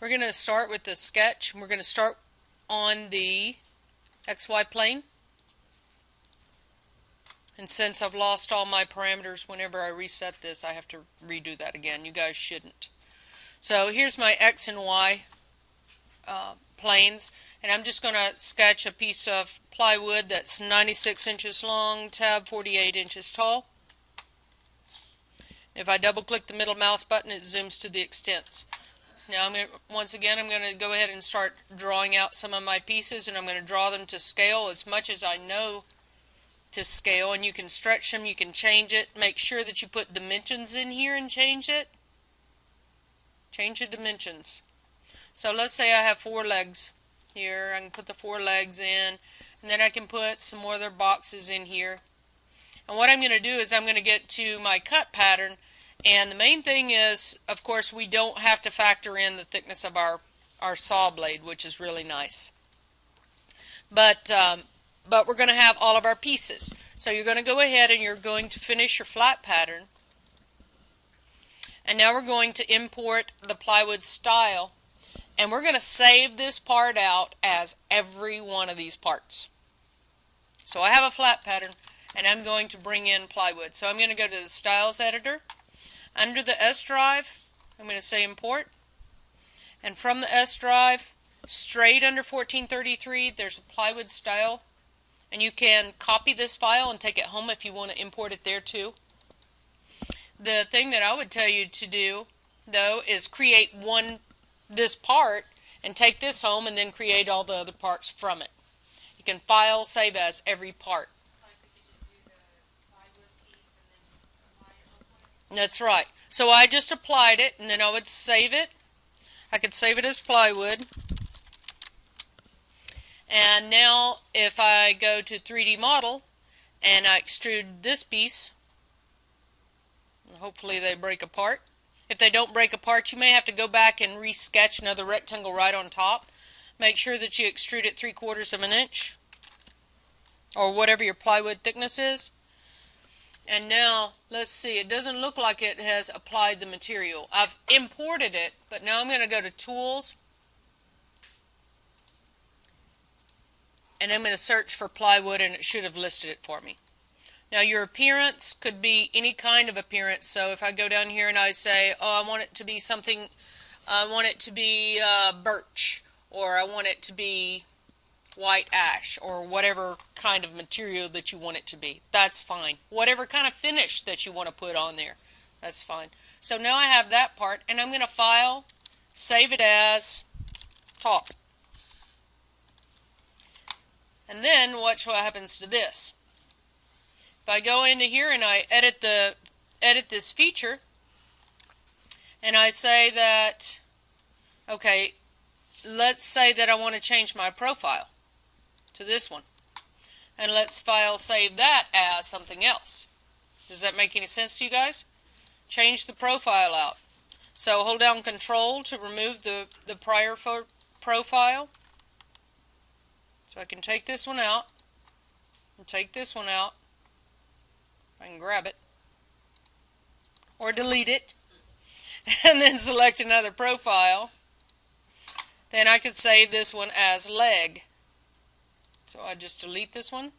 We're going to start with the sketch. We're going to start on the XY plane. And since I've lost all my parameters whenever I reset this, I have to redo that again. You guys shouldn't. So here's my X and Y planes, and I'm just going to sketch a piece of plywood that's 96 inches long, tab 48 inches tall. If I double click the middle mouse button, it zooms to the extents. Now once again I'm going to go ahead and start drawing out some of my pieces, and I'm going to draw them to scale as much as I know to scale, and you can stretch them, you can change it. Make sure that you put dimensions in here and change it. Change the dimensions. So let's say I have 4 legs here. I can put the 4 legs in, and then I can put some more other boxes in here. And what I'm going to do is I'm going to get to my cut pattern, and the main thing is, of course, we don't have to factor in the thickness of our saw blade, which is really nice. But we're going to have all of our pieces. So you're going to go ahead and you're going to finish your flat pattern. And now we're going to import the plywood style, and we're going to save this part out as every one of these parts. So I have a flat pattern, and I'm going to bring in plywood. So I'm going to go to the Styles Editor. Under the S drive, I'm going to say Import. And from the S drive, straight under 1433, there's a plywood style. And you can copy this file and take it home if you want to import it there too. The thing that I would tell you to do, though, is create this part and take this home and then create all the other parts from it. You can file, save as every part. That's right. So I just applied it, and then I would save it. I could save it as plywood. And now if I go to 3D model and I extrude this piece, hopefully they break apart. If they don't break apart, you may have to go back and re-sketch another rectangle right on top. Make sure that you extrude it 3/4 of an inch or whatever your plywood thickness is. And now let's see, it doesn't look like it has applied the material. I've imported it, but now I'm going to go to Tools, and I'm going to search for plywood, and it should have listed it for me. Now your appearance could be any kind of appearance. So if I go down here and I say, oh, I want it to be something, I want it to be birch, or I want it to be white ash, or whatever kind of material that you want it to be, that's fine. Whatever kind of finish that you want to put on there, that's fine. So now I have that part, and I'm going to file, save it as top. And then watch what happens to this. If I go into here and I edit this feature, and I say that, okay, let's say that I want to change my profile to this one, and let's file save that as something else. Does that make any sense to you guys? Change the profile out. So hold down Control to remove the prior profile. So I can take this one out and take this one out. I can grab it or delete it and then select another profile. Then I could save this one as leg. So I just delete this one.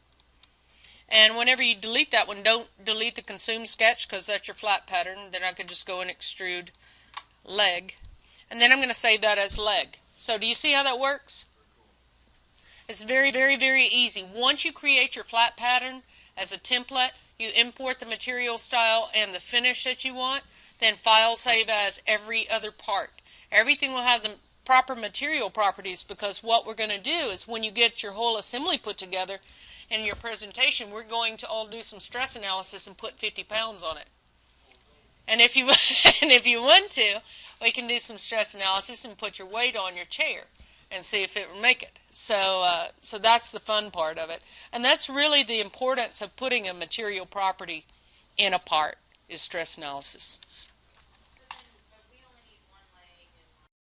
And whenever you delete that one, don't delete the consume sketch, because that's your flat pattern. Then I could just go and extrude leg. And then I'm going to save that as leg. So do you see how that works? It's very, very, very easy. Once you create your flat pattern as a template, you import the material style and the finish that you want, then file save as every other part. Everything will have the proper material properties, because what we're going to do is when you get your whole assembly put together in your presentation, we're going to all do some stress analysis and put 50 pounds on it. And if you want to, we can do some stress analysis and put your weight on your chair and see if it will make it. So that's the fun part of it. And that's really the importance of putting a material property in a part, is stress analysis.